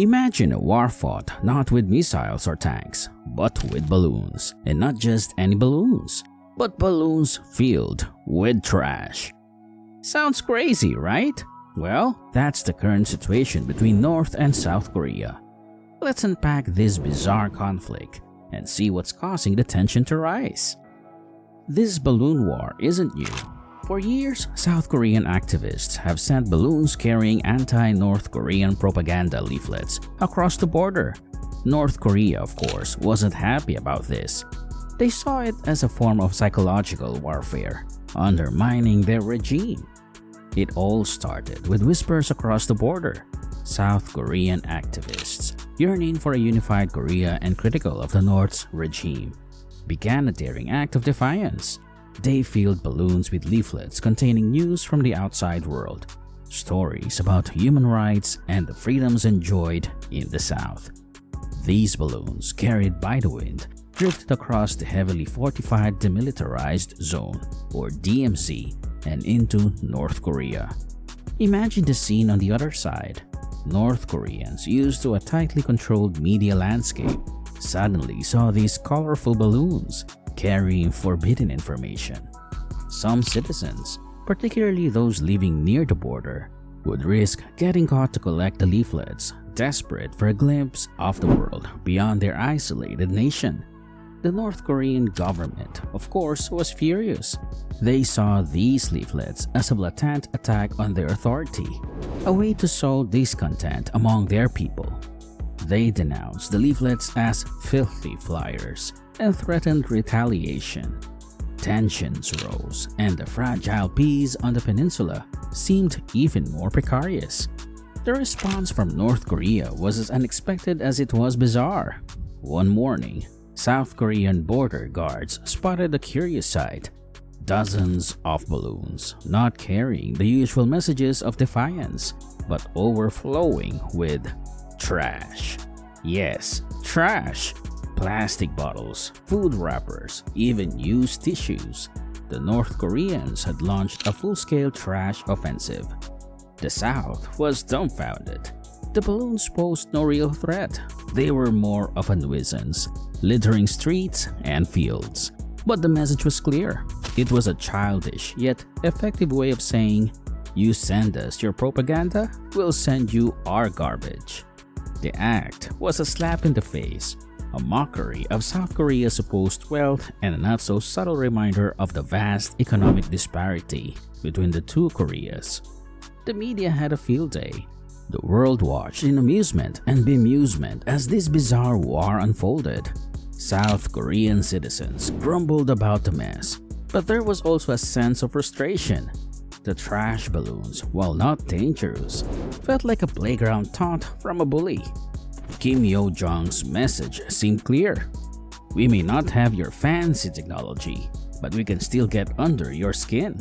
Imagine a war fought not with missiles or tanks, but with balloons. And not just any balloons, but balloons filled with trash. Sounds crazy, right? Well, that's the current situation between North and South Korea. Let's unpack this bizarre conflict and see what's causing the tension to rise. This balloon war isn't new. For years, South Korean activists have sent balloons carrying anti-North Korean propaganda leaflets across the border. North Korea, of course, wasn't happy about this. They saw it as a form of psychological warfare, undermining their regime. It all started with whispers across the border. South Korean activists, yearning for a unified Korea and critical of the North's regime, began a daring act of defiance. They filled balloons with leaflets containing news from the outside world, stories about human rights and the freedoms enjoyed in the South. These balloons, carried by the wind, drifted across the heavily fortified Demilitarized Zone, or DMZ, and into North Korea. Imagine the scene on the other side. North Koreans, used to a tightly controlled media landscape, suddenly saw these colorful balloons carrying forbidden information. Some citizens, particularly those living near the border, would risk getting caught to collect the leaflets, desperate for a glimpse of the world beyond their isolated nation. The North Korean government, of course, was furious. They saw these leaflets as a blatant attack on their authority, a way to sow discontent among their people. They denounced the leaflets as filthy flyers and threatened retaliation. Tensions rose, and the fragile peace on the peninsula seemed even more precarious. The response from North Korea was as unexpected as it was bizarre. One morning, South Korean border guards spotted a curious sight: dozens of balloons, not carrying the usual messages of defiance, but overflowing with trash. Yes, trash. Plastic bottles, food wrappers, even used tissues. The North Koreans had launched a full-scale trash offensive. The South was dumbfounded. The balloons posed no real threat. They were more of a nuisance, littering streets and fields. But the message was clear. It was a childish yet effective way of saying, "You send us your propaganda, we'll send you our garbage." The act was a slap in the face, a mockery of South Korea's supposed wealth, and a not-so-subtle reminder of the vast economic disparity between the two Koreas. The media had a field day. The world watched in amusement and bemusement as this bizarre war unfolded. South Korean citizens grumbled about the mess, but there was also a sense of frustration. The trash balloons, while not dangerous, felt like a playground taunt from a bully. Kim Yo-jong's message seemed clear. "We may not have your fancy technology, but we can still get under your skin."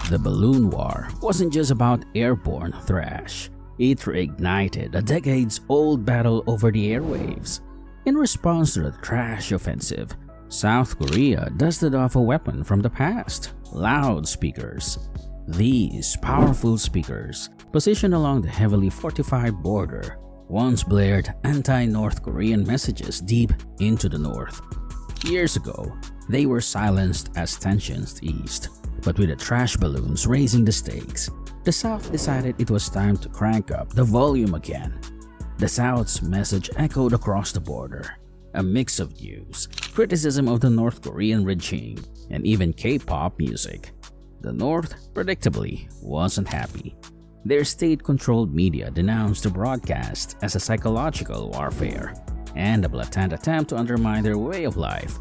The balloon war wasn't just about airborne trash. It reignited a decades-old battle over the airwaves. In response to the trash offensive, South Korea dusted off a weapon from the past: loudspeakers. These powerful speakers, positioned along the heavily fortified border, once blared anti-North Korean messages deep into the north. Years ago, they were silenced as tensions eased, but with the trash balloons raising the stakes, the South decided it was time to crank up the volume again. The South's message echoed across the border, a mix of news, criticism of the North Korean regime, and even K-pop music. The North, predictably, wasn't happy. Their state-controlled media denounced the broadcast as a psychological warfare and a blatant attempt to undermine their way of life.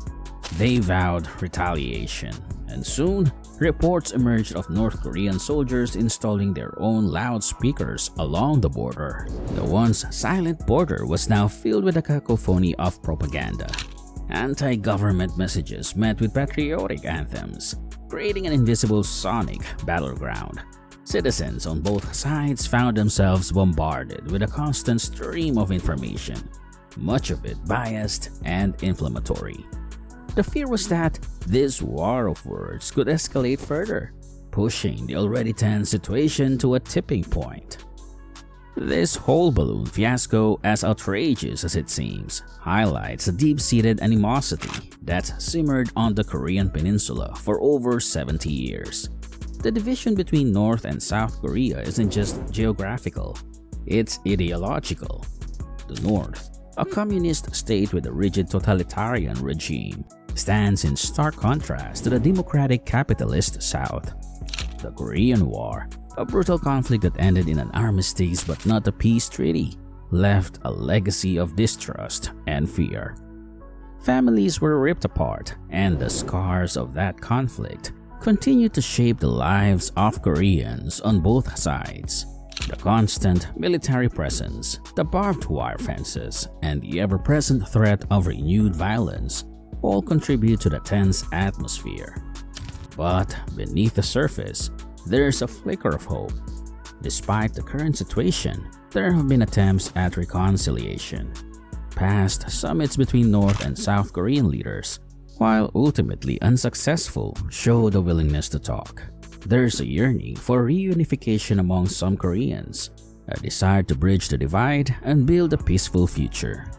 They vowed retaliation, and soon, reports emerged of North Korean soldiers installing their own loudspeakers along the border. The once silent border was now filled with a cacophony of propaganda. Anti-government messages met with patriotic anthems, creating an invisible sonic battleground. Citizens on both sides found themselves bombarded with a constant stream of information, much of it biased and inflammatory. The fear was that this war of words could escalate further, pushing the already tense situation to a tipping point. This whole balloon fiasco, as outrageous as it seems, highlights the deep-seated animosity that's simmered on the Korean peninsula for over 70 years. The division between North and South Korea isn't just geographical, it's ideological. The North, a communist state with a rigid totalitarian regime, stands in stark contrast to the democratic capitalist South. The Korean War, a brutal conflict that ended in an armistice but not a peace treaty, left a legacy of distrust and fear. Families were ripped apart, and the scars of that conflict continue to shape the lives of Koreans on both sides. The constant military presence, the barbed wire fences, and the ever-present threat of renewed violence all contribute to the tense atmosphere. But beneath the surface, there's a flicker of hope. Despite the current situation, there have been attempts at reconciliation. Past summits between North and South Korean leaders, while ultimately unsuccessful, show the willingness to talk. There's a yearning for reunification among some Koreans, a desire to bridge the divide and build a peaceful future.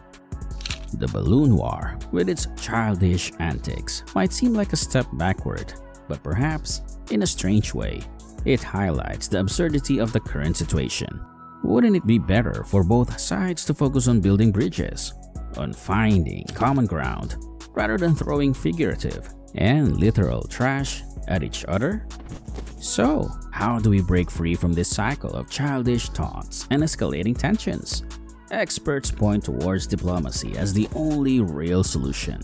The balloon war, with its childish antics, might seem like a step backward, but perhaps, in a strange way, it highlights the absurdity of the current situation. Wouldn't it be better for both sides to focus on building bridges, on finding common ground, rather than throwing figurative and literal trash at each other? So, how do we break free from this cycle of childish taunts and escalating tensions? Experts point towards diplomacy as the only real solution.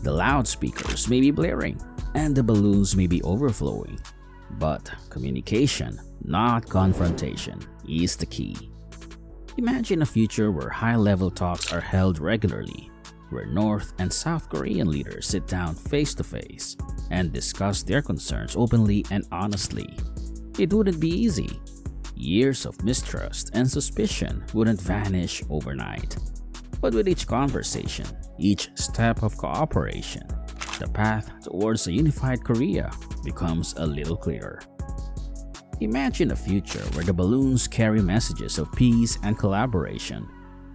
The loudspeakers may be blaring, and the balloons may be overflowing, but communication, not confrontation, is the key. Imagine a future where high-level talks are held regularly, where North and South Korean leaders sit down face-to-face and discuss their concerns openly and honestly. It wouldn't be easy. Years of mistrust and suspicion wouldn't vanish overnight. But with each conversation, each step of cooperation, the path towards a unified Korea becomes a little clearer. Imagine a future where the balloons carry messages of peace and collaboration,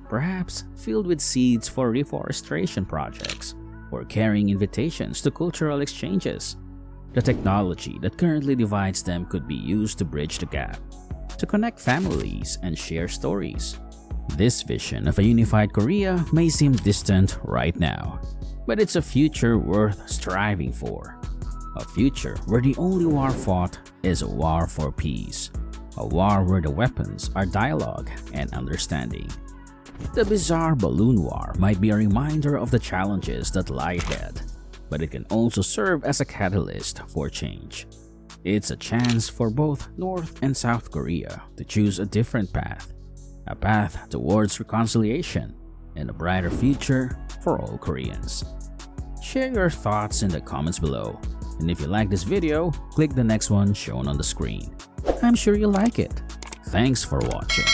perhaps filled with seeds for reforestation projects or carrying invitations to cultural exchanges. The technology that currently divides them could be used to bridge the gap, to connect families and share stories. This vision of a unified Korea may seem distant right now, but it's a future worth striving for. A future where the only war fought is a war for peace. A war where the weapons are dialogue and understanding. The bizarre balloon war might be a reminder of the challenges that lie ahead, but it can also serve as a catalyst for change. It's a chance for both North and South Korea to choose a different path, a path towards reconciliation and a brighter future for all Koreans. Share your thoughts in the comments below, and if you like this video, click the next one shown on the screen. I'm sure you'll like it. Thanks for watching.